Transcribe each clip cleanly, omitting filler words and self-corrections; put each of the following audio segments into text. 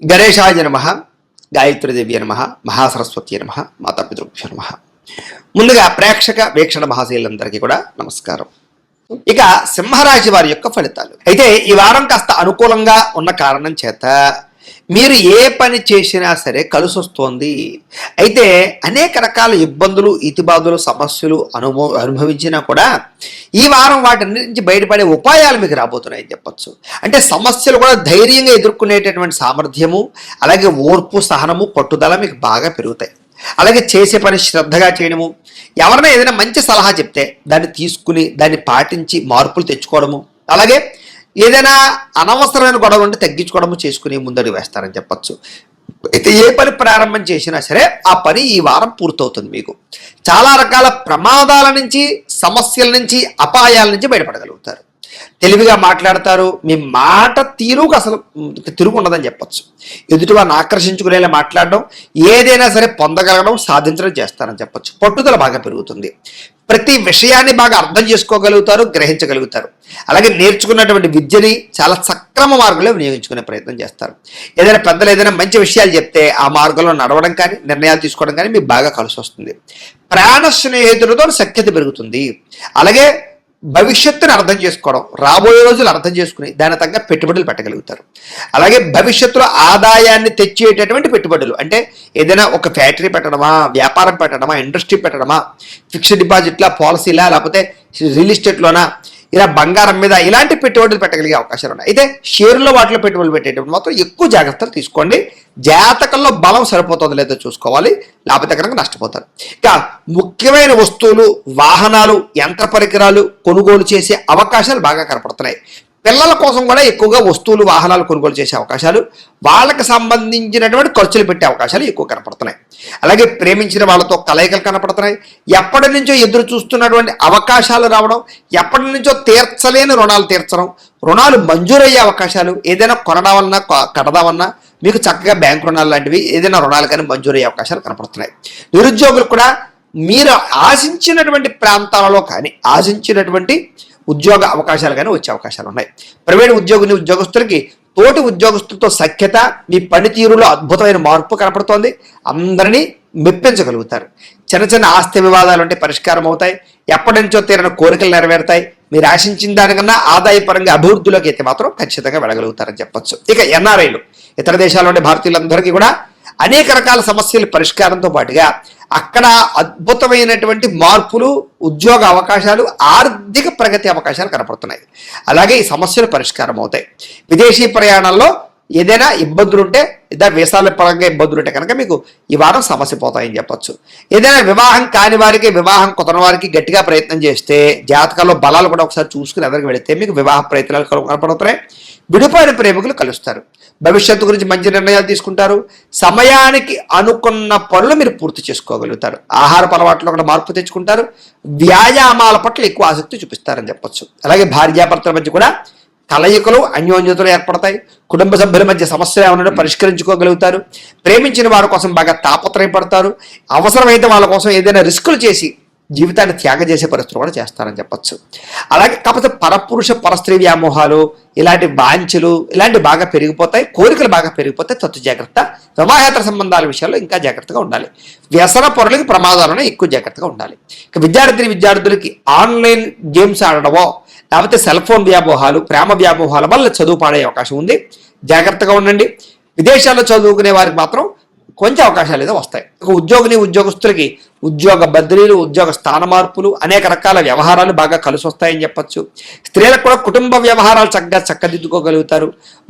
గణేశాయ నమః, గాయత్రీదేవి నమః, మహాసరస్వతి నమః, మాతాపితృభ్యో నమః. ముందుగా ప్రేక్షక వీక్షణ మహాశయులందరికీ కూడా నమస్కారం. ఇక సింహరాశి వారి యొక్క ఫలితాలు. అయితే ఈ వారం కాస్త అనుకూలంగా ఉన్న కారణం చేత మీరు ఏ పని చేసినా సరే కలిసి వస్తోంది. అయితే అనేక రకాల ఇబ్బందులు, ఇతిబాధలు, సమస్యలు అనుభవించినా కూడా ఈ వారం వాటి నుంచి బయటపడే ఉపాయాలు మీకు రాబోతున్నాయని చెప్పచ్చు. అంటే సమస్యలు కూడా ధైర్యంగా ఎదుర్కొనేటటువంటి సామర్థ్యము, అలాగే ఓర్పు, సహనము, పట్టుదల మీకు బాగా పెరుగుతాయి. అలాగే చేసే పని శ్రద్ధగా చేయడము, ఎవరైనా ఏదైనా మంచి సలహా చెప్తే దాన్ని తీసుకుని దాన్ని పాటించి మార్పులు తెచ్చుకోవడము, అలాగే ఏదైనా అనవసరమైన గొడవ ఉంటే తగ్గించుకోవడము చేసుకుని ముందడుగు వేస్తారని చెప్పచ్చు. అయితే ఏ పని ప్రారంభం చేసినా సరే ఆ పని ఈ వారం పూర్తవుతుంది. మీకు చాలా రకాల ప్రమాదాల నుంచి, సమస్యల నుంచి, అపాయాల నుంచి బయటపడగలుగుతారు. తెలివిగా మాట్లాడతారు. మీ మాట తీరుకు అసలు తిరుగు ఉండదని చెప్పచ్చు. ఎదుటివారిని ఆకర్షించుకునేలా మాట్లాడడం, ఏదైనా సరే పొందగలగడం, సాధించడం చేస్తారని చెప్పచ్చు. పట్టుదల బాగా పెరుగుతుంది. ప్రతి విషయాన్ని బాగా అర్థం చేసుకోగలుగుతారు, గ్రహించగలుగుతారు. అలాగే నేర్చుకున్నటువంటి విద్యని చాలా సక్రమ మార్గంలో వినియోగించుకునే ప్రయత్నం చేస్తారు. ఏదైనా పెద్దలు ఏదైనా మంచి విషయాలు చెప్తే ఆ మార్గంలో నడవడం కానీ, నిర్ణయాలు తీసుకోవడం కానీ మీకు బాగా కలిసి వస్తుంది. ప్రాణ స్నేహితులతో సఖ్యత పెరుగుతుంది. అలాగే భవిష్యత్తుని అర్థం చేసుకోవడం, రాబోయే రోజులు అర్థం చేసుకుని దాని తగ్గ పెట్టుబడులు పెట్టగలుగుతారు. అలాగే భవిష్యత్తులో ఆదాయాన్ని తెచ్చేటటువంటి పెట్టుబడులు, అంటే ఏదైనా ఒక ఫ్యాక్టరీ పెట్టడమా, వ్యాపారం పెట్టడమా, ఇండస్ట్రీ పెట్టడమా, ఫిక్స్డ్ డిపాజిట్లా, పాలసీలా, లేకపోతే రియల్ ఎస్టేట్లోనా, ఇలా బంగారం మీద ఇలాంటి పెట్టుబడులు పెట్టగలిగే అవకాశాలు ఉన్నాయి. అయితే షేర్లో వాటిలో పెట్టుబడులు పెట్టేటప్పుడు మాత్రం ఎక్కువ జాగ్రత్తలు తీసుకోండి. జాతకంలో బలం సరిపోతుందో లేదో చూసుకోవాలి, లేకపోతే కనుక నష్టపోతారు. ఇక ముఖ్యమైన వస్తువులు, వాహనాలు, యంత్ర పరికరాలు కొనుగోలు చేసే అవకాశాలు బాగా కనపడుతున్నాయి. పిల్లల కోసం కూడా ఎక్కువగా వస్తువులు, వాహనాలు కొనుగోలు చేసే అవకాశాలు, వాళ్ళకి సంబంధించినటువంటి ఖర్చులు పెట్టే అవకాశాలు ఎక్కువ కనపడుతున్నాయి. అలాగే ప్రేమించిన వాళ్ళతో కలయికలు కనపడుతున్నాయి. ఎప్పటి నుంచో ఎదురు చూస్తున్నటువంటి అవకాశాలు రావడం, ఎప్పటి నుంచో తీర్చలేని రుణాలు తీర్చడం, రుణాలు మంజూరయ్యే అవకాశాలు, ఏదైనా కొనడావలన్నా కడదామన్నా మీకు చక్కగా బ్యాంకు రుణాలు లాంటివి, ఏదైనా రుణాలు కానీ మంజూరయ్యే అవకాశాలు కనపడుతున్నాయి. నిరుద్యోగులు కూడా మీరు ఆశించినటువంటి ప్రాంతాలలో కానీ, ఆశించినటువంటి ఉద్యోగ అవకాశాలు కానీ వచ్చే అవకాశాలు ఉన్నాయి. ప్రైవేట్ ఉద్యోగస్తులకి తోటి ఉద్యోగస్తులతో సఖ్యత, మీ పనితీరులో అద్భుతమైన మార్పు కనపడుతోంది. అందరినీ మెప్పించగలుగుతారు. చిన్న చిన్న ఆస్తి వివాదాలు అంటే పరిష్కారం అవుతాయి. ఎప్పటి నుంచో తీరిన కోరికలు నెరవేరుతాయి. మీరు ఆశించిన దానికన్నా ఆదాయపరంగా అభివృద్ధిలోకి అయితే మాత్రం ఖచ్చితంగా వెళ్ళగలుగుతారని చెప్పచ్చు. ఇక ఎన్ఆర్ఐలు, ఇతర దేశాల్లో ఉండే భారతీయులందరికీ కూడా అనేక రకాల సమస్యల పరిష్కారంతో పాటుగా అక్కడ అద్భుతమైనటువంటి మార్పులు, ఉద్యోగ అవకాశాలు, ఆర్థిక ప్రగతి అవకాశాలు కనపడుతున్నాయి. అలాగే ఈ సమస్యలు పరిష్కారం అవుతాయి. విదేశీ ప్రయాణాల్లో ఏదైనా ఇబ్బందులు ఉంటే, లేదా వీసాల పరంగా ఇబ్బందులు ఉంటే కనుక మీకు ఈ వారం సమస్య పోతాయని చెప్పచ్చు. ఏదైనా వివాహం కాని వారికి, వివాహం కుదరని వారికి గట్టిగా ప్రయత్నం చేస్తే, జాతకాల్లో బలాలు కూడా ఒకసారి చూసుకుని ఎదురుకు వెళితే మీకు వివాహ ప్రయత్నాలు కనపడుతున్నాయి. విడిపోయిన ప్రేమికులు కలుస్తారు. భవిష్యత్తు గురించి మంచి నిర్ణయాలు తీసుకుంటారు. సమయానికి అనుకున్న పనులు మీరు పూర్తి చేసుకోగలుగుతారు. ఆహారపు అలవాట్లో కూడా మార్పు తెచ్చుకుంటారు. వ్యాయామాల పట్ల ఎక్కువ ఆసక్తి చూపిస్తారని చెప్పచ్చు. అలాగే భార్యాభర్తల మధ్య కూడా కలయికలు, అన్యోన్యతలు ఏర్పడతాయి. కుటుంబ సభ్యుల మధ్య సమస్యలు ఏమన్నా పరిష్కరించుకోగలుగుతారు. ప్రేమించిన వారి కోసం బాగా తాపత్రయపడతారు. అవసరమైతే వాళ్ళ కోసం ఏదైనా రిస్కులు చేసి జీవితాన్ని త్యాగం చేసే పరిస్థితులు కూడా చేస్తారని చెప్పచ్చు. అలాగే కాకపోతే పరపురుష పరస్త్రీ వ్యామోహాలు, ఇలాంటి వాంఛలు ఇలాంటివి బాగా పెరిగిపోతాయి. కోరికలు బాగా పెరిగిపోతాయి. తత్తు జాగ్రత్త. వివాహేతర సంబంధాల విషయాల్లో ఇంకా జాగ్రత్తగా ఉండాలి. వ్యసన పొరలకి ప్రమాదాలను ఎక్కువ జాగ్రత్తగా ఉండాలి. ఇక విద్యార్థులకి ఆన్లైన్ గేమ్స్ ఆడడమో, లేకపోతే సెల్ ఫోన్ వ్యామోహాలు, ప్రేమ వ్యామోహాల వల్ల చదువు పాడే అవకాశం ఉంది. జాగ్రత్తగా ఉండండి. విదేశాల్లో చదువుకునే వారికి మాత్రం కొంచెం అవకాశాలు ఏదో వస్తాయి. ఉద్యోగస్తులకి ఉద్యోగ బదిలీలు, ఉద్యోగ స్థాన మార్పులు, అనేక రకాల వ్యవహారాలు బాగా కలిసి వస్తాయని చెప్పచ్చు. స్త్రీలకు కూడా కుటుంబ వ్యవహారాలు చక్కదిద్దుకోగలుగుతారు.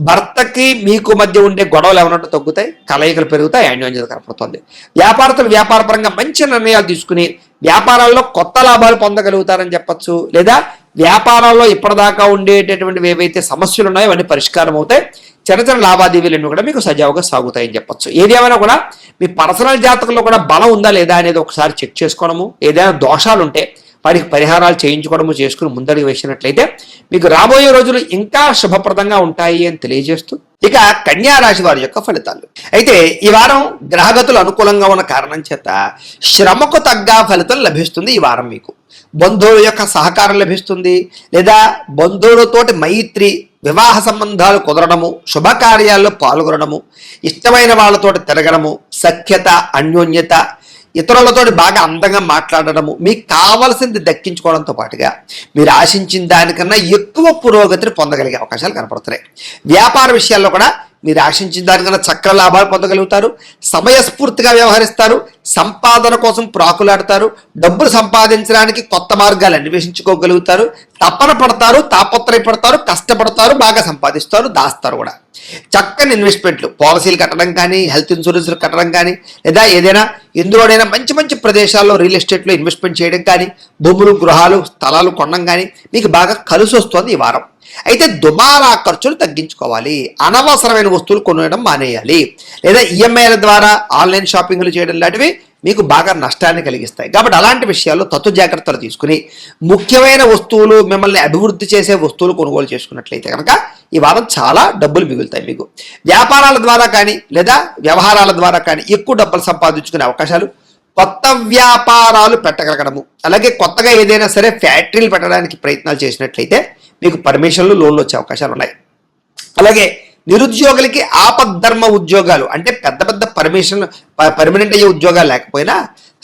భర్తకి మీకు మధ్య ఉండే గొడవలు ఏమన్నట్టు తగ్గుతాయి. కలయికలు పెరుగుతాయి. అన్యోన్యత కనపడుతుంది. వ్యాపారస్తులు వ్యాపారపరంగా మంచి నిర్ణయాలు తీసుకుని వ్యాపారాల్లో కొత్త లాభాలు పొందగలుగుతారని చెప్పచ్చు. లేదా వ్యాపారాల్లో ఇప్పటిదాకా ఉండేటటువంటివి ఏవైతే సమస్యలు ఉన్నాయో అవన్నీ పరిష్కారం అవుతాయి. చిన్న చిన్న లావాదేవీలన్నీ కూడా మీకు సజావుగా సాగుతాయని చెప్పచ్చు. ఏది ఏమైనా కూడా మీ పర్సనల్ జాతకంలో కూడా బలం ఉందా లేదా అనేది ఒకసారి చెక్ చేసుకోవడము, ఏదైనా దోషాలు ఉంటే వాటికి పరిహారాలు చేయించుకోవడము చేసుకుని ముందడుగు వేసినట్లయితే మీకు రాబోయే రోజులు ఇంకా శుభప్రదంగా ఉంటాయి అని తెలియజేస్తూ, ఇక కన్యా రాశి వారి యొక్క ఫలితాలు. అయితే ఈ వారం గ్రహగతులు అనుకూలంగా ఉన్న కారణం చేత శ్రమకు తగ్గ ఫలితం లభిస్తుంది ఈ వారం మీకు. బంధువుల యొక్క సహకారం లభిస్తుంది, లేదా బంధువులతోటి మైత్రి, వివాహ సంబంధాలు కుదరడము, శుభకార్యాల్లో పాల్గొనడము, ఇష్టమైన వాళ్ళతోటి తిరగడము, సఖ్యత, అన్యోన్యత, ఇతరులతోటి బాగా అందంగా మాట్లాడడము, మీకు కావలసింది దక్కించుకోవడంతో పాటుగా మీరు ఆశించిన దానికన్నా ఎక్కువ పురోగతిని పొందగలిగే అవకాశాలు కనపడుతున్నాయి. వ్యాపార విషయాల్లో కూడా మీరు ఆశించిన దానికన్నా చక్కటి లాభాలు పొందగలుగుతారు, సమయస్ఫూర్తిగా వ్యవహరిస్తారు, సంపాదన కోసం ప్రాకులాడతారు, డబ్బులు సంపాదించడానికి కొత్త మార్గాలు అన్వేషించుకోగలుగుతారు, తపన పడతారు, తాపత్రయపడతారు, కష్టపడతారు, బాగా సంపాదిస్తారు, దాస్తారు కూడా. చక్కని ఇన్వెస్ట్మెంట్లు, పాలసీలు కట్టడం కానీ, హెల్త్ ఇన్సూరెన్స్లు కట్టడం కానీ, లేదా ఏదైనా ఎందులోనైనా మంచి మంచి ప్రదేశాల్లో రియల్ ఎస్టేట్లో ఇన్వెస్ట్మెంట్ చేయడం కానీ, భూములు, గృహాలు, స్థలాలు కొనడం కానీ మీకు బాగా కలిసి వస్తుంది ఈ వారం. అయితే దుమారా ఖర్చులు తగ్గించుకోవాలి, అనవసరమైన వస్తువులు కొనడం మానేయాలి, లేదా ఈఎంఐల ద్వారా ఆన్లైన్ షాపింగ్లు చేయడం లాంటివి మీకు బాగా నష్టాన్ని కలిగిస్తాయి. కాబట్టి అలాంటి విషయాల్లో తత్వ జాగ్రత్తలు తీసుకుని ముఖ్యమైన వస్తువులు, మిమ్మల్ని అభివృద్ధి చేసే వస్తువులు కొనుగోలు చేసుకున్నట్లయితే కనుక ఈ వారం చాలా డబ్బులు మిగులుతాయి మీకు. వ్యాపారాల ద్వారా కానీ లేదా వ్యవహారాల ద్వారా కానీ ఎక్కువ డబ్బులు సంపాదించుకునే అవకాశాలు, కొత్త వ్యాపారాలు పెట్టగలగడము, అలాగే కొత్తగా ఏదైనా సరే ఫ్యాక్టరీలు పెట్టడానికి ప్రయత్నాలు చేసినట్లయితే మీకు పర్మిషన్లు, లోన్లు వచ్చే అవకాశాలు ఉన్నాయి. అలాగే నిరుద్యోగులకి ఆపద్ధర్మ ఉద్యోగాలు, అంటే పెద్ద పెద్ద పర్మనెంట్ అయ్యే ఉద్యోగాలు లేకపోయినా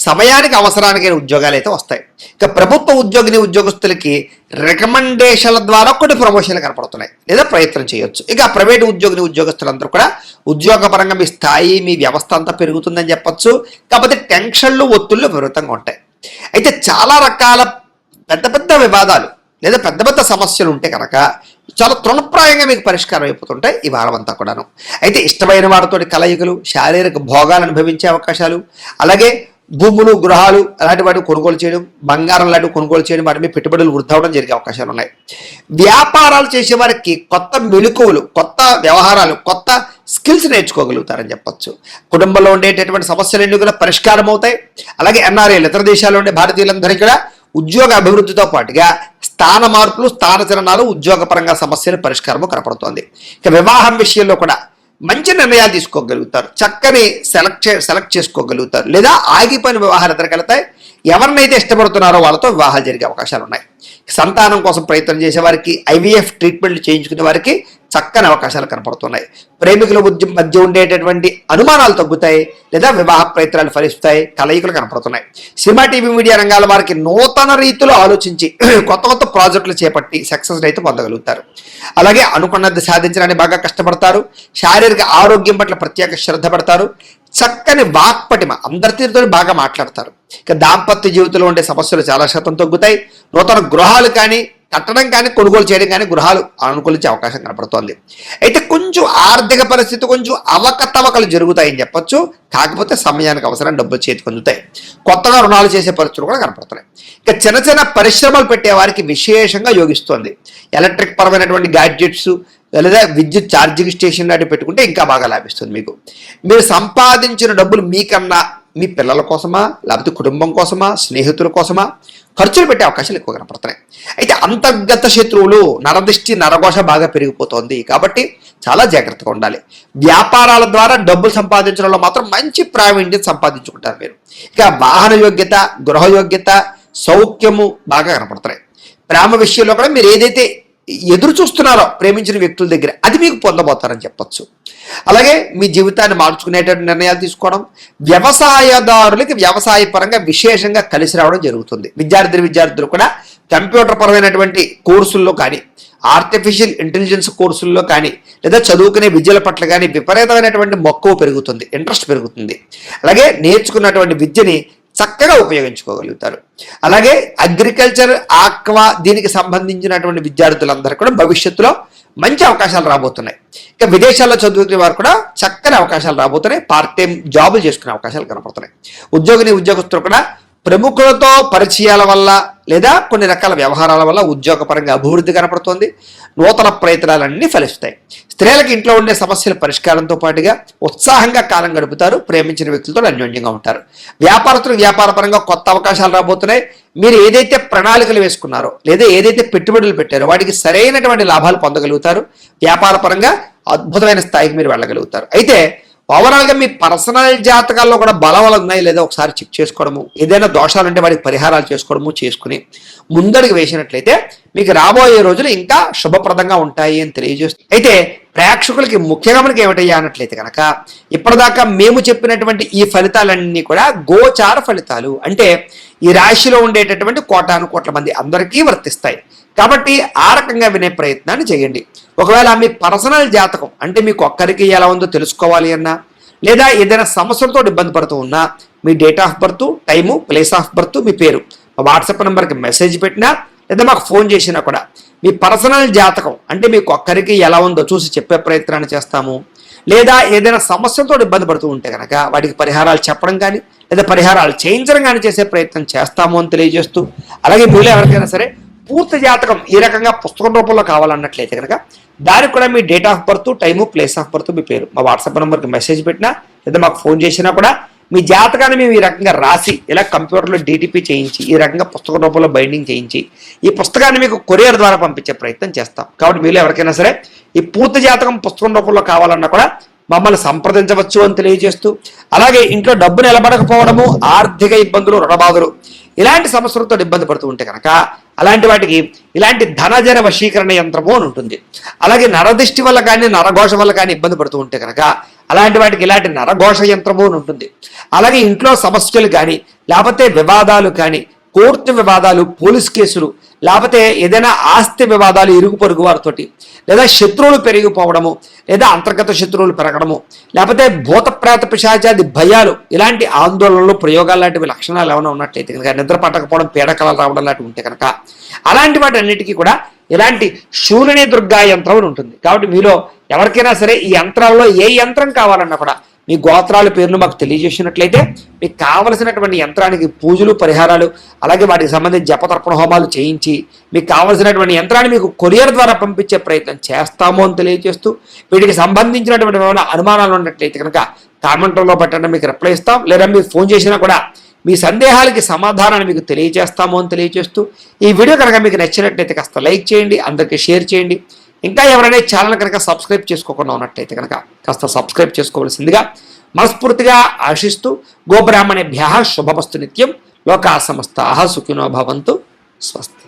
సమయానికి అవసరానికైన ఉద్యోగాలు అయితే వస్తాయి. ఇక ప్రభుత్వ ఉద్యోగస్తులకి రికమెండేషన్ల ద్వారా కొన్ని ప్రమోషన్లు కనపడుతున్నాయి, లేదా ప్రయత్నం చేయొచ్చు. ఇక ప్రైవేటు ఉద్యోగస్తులందరూ కూడా ఉద్యోగపరంగా మీ స్థాయి, మీ వ్యవస్థ అంతా పెరుగుతుందని చెప్పొచ్చు. కాకపోతే టెన్షన్లు, ఒత్తిళ్లు విపరీతంగా ఉంటాయి. అయితే చాలా రకాల పెద్ద పెద్ద వివాదాలు లేదా పెద్ద పెద్ద సమస్యలు ఉంటే కనుక చాలా తృణప్రాయంగా మీకు పరిష్కారం అయిపోతుంటాయి ఈ వారం అంతా కూడాను. అయితే ఇష్టమైన వారితోటి కలయికలు, శారీరక భోగాలు అనుభవించే అవకాశాలు, అలాగే భూములు, గృహాలు అలాంటి వాటిని కొనుగోలు చేయడం, బంగారం లాంటివి కొనుగోలు చేయడం, వాటి మీద పెట్టుబడులు వృద్ధి అవడం జరిగే అవకాశాలు ఉన్నాయి. వ్యాపారాలు చేసే వారికి కొత్త మెలకువలు, కొత్త వ్యవహారాలు, కొత్త స్కిల్స్ నేర్చుకోగలుగుతారని చెప్పొచ్చు. కుటుంబంలో ఉండేటటువంటి సమస్యలన్నీ కూడా పరిష్కారం అవుతాయి. అలాగే ఎన్ఆర్ఐలు, ఇతర దేశాల్లో ఉండే భారతీయులందరికీ కూడా ఉద్యోగ అభివృద్ధితో పాటుగా స్థాన మార్పులు, స్థానచలనాలు, ఉద్యోగపరంగా సమస్యల పరిష్కారము కనపడుతోంది. ఇక వివాహం విషయంలో కూడా మంచి నిర్ణయాలు తీసుకోగలుగుతారు, చక్కని సెలెక్ట్ చేసుకోగలుగుతారు, లేదా ఆగిపోయిన వివాహాలు ఎదురుకెళ్తాయి. ఎవరినైతే ఇష్టపడుతున్నారో వాళ్ళతో వివాహాలు జరిగే అవకాశాలు ఉన్నాయి. సంతానం కోసం ప్రయత్నం చేసే వారికి, ఐవీఎఫ్ ట్రీట్మెంట్లు చేయించుకునే వారికి చక్కని అవకాశాలు కనపడుతున్నాయి. ప్రేమికుల మధ్య ఉండేటటువంటి అనుమానాలు తగ్గుతాయి, లేదా వివాహ ప్రయత్నాలు ఫలిస్తాయి, కలయికలు కనపడుతున్నాయి. సినిమా, టీవీ, మీడియా రంగాల వారికి నూతన రీతిలో ఆలోచించి కొత్త కొత్త ప్రాజెక్టులు చేపట్టి సక్సెస్ అయితే పొందగలుగుతారు. అలాగే అనుకున్నది సాధించడానికి బాగా కష్టపడతారు, శారీరక ఆరోగ్యం పట్ల ప్రత్యేక శ్రద్ధ పడతారు, చక్కని వాక్పటిమ, అందరితో బాగా మాట్లాడతారు. ఇక దాంపత్య జీవితంలో ఉండే సమస్యలు చాలా శాతం తగ్గుతాయి. నూతన గృహాలు కానీ కట్టడం కానీ కొనుగోలు చేయడం కానీ గృహాలు అనుకూలించే అవకాశం కనపడుతోంది. అయితే కొంచెం ఆర్థిక పరిస్థితి కొంచెం అవకతవకలు జరుగుతాయని చెప్పొచ్చు. కాకపోతే సమయానికి అవసరం డబ్బులు చేతికి అందుతాయి. కొత్తగా రుణాలు చేసే పరిస్థితులు కూడా కనపడుతున్నాయి. ఇక చిన్న చిన్న పరిశ్రమలు పెట్టే వారికి విశేషంగా యోగిస్తోంది. ఎలక్ట్రిక్ పరమైనటువంటి గ్యాడ్జెట్స్ లేదా విద్యుత్ ఛార్జింగ్ స్టేషన్ లాంటివి పెట్టుకుంటే ఇంకా బాగా లాభిస్తుంది మీకు. మీరు సంపాదించిన డబ్బులు మీకన్నా మీ పిల్లల కోసమా, లేకపోతే కుటుంబం కోసమా, స్నేహితుల కోసమా ఖర్చులు పెట్టే అవకాశాలు ఎక్కువ కనపడుతున్నాయి. అయితే అంతర్గత శత్రువులు, నరదిష్టి, నరఘోష బాగా పెరిగిపోతుంది. కాబట్టి చాలా జాగ్రత్తగా ఉండాలి. వ్యాపారాల ద్వారా డబ్బులు సంపాదించడంలో మాత్రం మంచి ప్రావీణ్యం సంపాదించుకుంటారు మీరు. ఇక వాహన యోగ్యత, గృహ యోగ్యత, సౌఖ్యము బాగా కనపడుతున్నాయి. ప్రేమ విషయంలో కూడా మీరు ఏదైతే ఎదురు చూస్తున్నారో ప్రేమించిన వ్యక్తుల దగ్గర, అది మీకు పొందబోతారని చెప్పొచ్చు. అలాగే మీ జీవితాన్ని మార్చుకునేటువంటి నిర్ణయాలు తీసుకోవడం, వ్యవసాయదారులకి వ్యవసాయ పరంగా విశేషంగా కలిసి రావడం జరుగుతుంది. విద్యార్థులు కూడా కంప్యూటర్ పరమైనటువంటి కోర్సుల్లో కానీ, ఆర్టిఫిషియల్ ఇంటెలిజెన్స్ కోర్సుల్లో కానీ, లేదా చదువుకునే విద్యల పట్ల కానీ విపరీతమైనటువంటి మక్కువ పెరుగుతుంది, ఇంట్రెస్ట్ పెరుగుతుంది. అలాగే నేర్చుకున్నటువంటి విద్యని చక్కగా ఉపయోగించుకోగలుగుతారు. అలాగే అగ్రికల్చర్, ఆక్వా దీనికి సంబంధించినటువంటి విద్యార్థులందరూ కూడా భవిష్యత్తులో మంచి అవకాశాలు రాబోతున్నాయి. ఇక విదేశాల్లో చదువుకునే వారు కూడా చక్కని అవకాశాలు రాబోతున్నాయి. పార్ట్ టైం జాబులు చేసుకునే అవకాశాలు కనపడుతున్నాయి. ఉద్యోగస్తులు కూడా ప్రముఖులతో పరిచయాల వల్ల లేదా కొన్ని రకాల వ్యవహారాల వల్ల ఉద్యోగపరంగా అభివృద్ధి కనపడుతుంది. నూతన ప్రయత్నాలన్నీ ఫలిస్తాయి. స్త్రీలకు ఇంట్లో ఉండే సమస్యల పరిష్కారంతో పాటుగా ఉత్సాహంగా కాలం గడుపుతారు. ప్రేమించిన వ్యక్తులతో అన్యోన్యంగా ఉంటారు. వ్యాపారస్తులు వ్యాపారపరంగా కొత్త అవకాశాలు రాబోతున్నాయి. మీరు ఏదైతే ప్రణాళికలు వేసుకున్నారో లేదా ఏదైతే పెట్టుబడులు పెట్టారో వాటికి సరైనటువంటి లాభాలు పొందగలుగుతారు. వ్యాపారపరంగా అద్భుతమైన స్థాయికి మీరు వెళ్ళగలుగుతారు. అయితే ఓవరాల్గా మీ పర్సనల్ జాతకాల్లో కూడా బలవలు ఉన్నాయి లేదా ఒకసారి చెక్ చేసుకోవడము, ఏదైనా దోషాలు ఉంటే వాటికి పరిహారాలు చేసుకుని ముందడుగు వేసినట్లయితే మీకు రాబోయే రోజులు ఇంకా శుభప్రదంగా ఉంటాయి అని తెలియజేస్తుంది. అయితే ప్రేక్షకులకి ముఖ్యంగా మనకి ఏమిటయ్యా అన్నట్లయితే కనుక ఇప్పటిదాకా మేము చెప్పినటువంటి ఈ ఫలితాలన్నీ కూడా గోచార ఫలితాలు, అంటే ఈ రాశిలో ఉండేటటువంటి కోటాను కోట్ల మంది అందరికీ వర్తిస్తాయి. కాబట్టి ఆ రకంగా వినే ప్రయత్నాన్ని చేయండి. ఒకవేళ మీ పర్సనల్ జాతకం అంటే మీకు ఒక్కరికి ఎలా ఉందో తెలుసుకోవాలి అన్నా, లేదా ఏదైనా సమస్యలతో ఇబ్బంది పడుతూ ఉన్నా మీ date of birth, time, place of birth, మీ పేరు వాట్సాప్ నెంబర్కి మెసేజ్ పెట్టినా లేదా మాకు ఫోన్ చేసినా కూడా మీ పర్సనల్ జాతకం అంటే మీకు ఒక్కరికి ఎలా ఉందో చూసి చెప్పే ప్రయత్నాన్ని చేస్తాము. లేదా ఏదైనా సమస్యలతో ఇబ్బంది పడుతూ ఉంటే కనుక వాటికి పరిహారాలు చెప్పడం కానీ లేదా పరిహారాలు చేయించడం కానీ చేసే ప్రయత్నం చేస్తాము అని తెలియజేస్తూ, అలాగే మీలో ఎవరికైనా సరే పూర్తి జాతకం ఈ రకంగా పుస్తకం రూపంలో కావాలన్నట్లయితే కనుక దానికి కూడా మీ date of birth, time, place of birth, మీ పేరు మా వాట్సాప్ నెంబర్కి మెసేజ్ పెట్టినా లేదా మాకు ఫోన్ చేసినా కూడా మీ జాతకాన్ని మేము ఈ రకంగా రాసి ఇలా కంప్యూటర్లో DTP చేయించి ఈ రకంగా పుస్తక రూపంలో బైండింగ్ చేయించి ఈ పుస్తకాన్ని మీకు కొరియర్ ద్వారా పంపించే ప్రయత్నం చేస్తాం. కాబట్టి మీరు ఎవరికైనా సరే ఈ పూర్తి జాతకం పుస్తకం రూపంలో కావాలన్నా కూడా మమ్మల్ని సంప్రదించవచ్చు అని తెలియజేస్తూ, అలాగే ఇంట్లో డబ్బు నిలబడకపోవడము, ఆర్థిక ఇబ్బందులు, రుణబాధలు ఇలాంటి సమస్యలతో ఇబ్బంది పడుతూ ఉంటే కనుక అలాంటి వాటికి ఇలాంటి ధనజన వశీకరణ యంత్రము అని ఉంటుంది. అలాగే నరదిష్టి వల్ల కానీ నరఘోష వల్ల కానీ ఇబ్బంది పడుతూ ఉంటే కనుక అలాంటి వాటికి ఇలాంటి నరఘోష యంత్రము అని ఉంటుంది. అలాగే ఇంట్లో సమస్యలు కానీ లేకపోతే వివాదాలు కానీ, కోర్టు వివాదాలు, పోలీస్ కేసులు, లేకపోతే ఏదైనా ఆస్తి వివాదాలు ఇరుగు పొరుగు వారితోటి, లేదా శత్రువులు పెరిగిపోవడము, లేదా అంతర్గత శత్రువులు పెరగడము, లేకపోతే భూత ప్రేత పిశాచాది భయాలు, ఇలాంటి ఆందోళనలు, ప్రయోగాలు లాంటివి లక్షణాలు ఏమైనా ఉన్నట్లయితే కనుక, నిద్ర పట్టకపోవడం, పీడకలలు రావడం లాంటివి ఉంటే కనుక అలాంటి వాటి అన్నిటికీ కూడా ఇలాంటి శూలిని దుర్గా యంత్రం అని ఉంటుంది. కాబట్టి మీలో ఎవరికైనా సరే ఈ యంత్రాల్లో ఏ యంత్రం కావాలన్నా కూడా మీ గోత్రాల పేర్లు మాకు తెలియజేసినట్లయితే మీకు కావలసినటువంటి యంత్రానికి పూజలు, పరిహారాలు, అలాగే వాటికి సంబంధించి జపతర్పణ హోమాలు చేయించి మీకు కావలసినటువంటి యంత్రాన్ని మీకు కొరియర్ ద్వారా పంపించే ప్రయత్నం చేస్తాము అని తెలియజేస్తూ, వీటికి సంబంధించినటువంటి ఏమైనా అనుమానాలు ఉన్నట్లయితే కనుక కామెంట్లో పెట్టండి, మీకు రిప్లై ఇస్తాం. లేదా మీరు ఫోన్ చేసినా కూడా మీ సందేహాలకి సమాధానాన్ని మీకు తెలియజేస్తాము అని తెలియజేస్తూ, ఈ వీడియో కనుక మీకు నచ్చినట్లయితే కాస్త లైక్ చేయండి, అందరికీ షేర్ చేయండి. ఇంకా ఎవరైనా ఛానల్ కనుక సబ్స్క్రైబ్ చేసుకోకుండా ఉన్నట్టయితే కనుక కాస్త సబ్స్క్రైబ్ చేసుకోవాల్సిందిగా మనస్ఫూర్తిగా ఆశిస్తూ, గోబ్రాహ్మణేభ్యః శుభమస్తు నిత్యం, లోకా సమస్తాః సుఖినో భవంతు, స్వస్తి.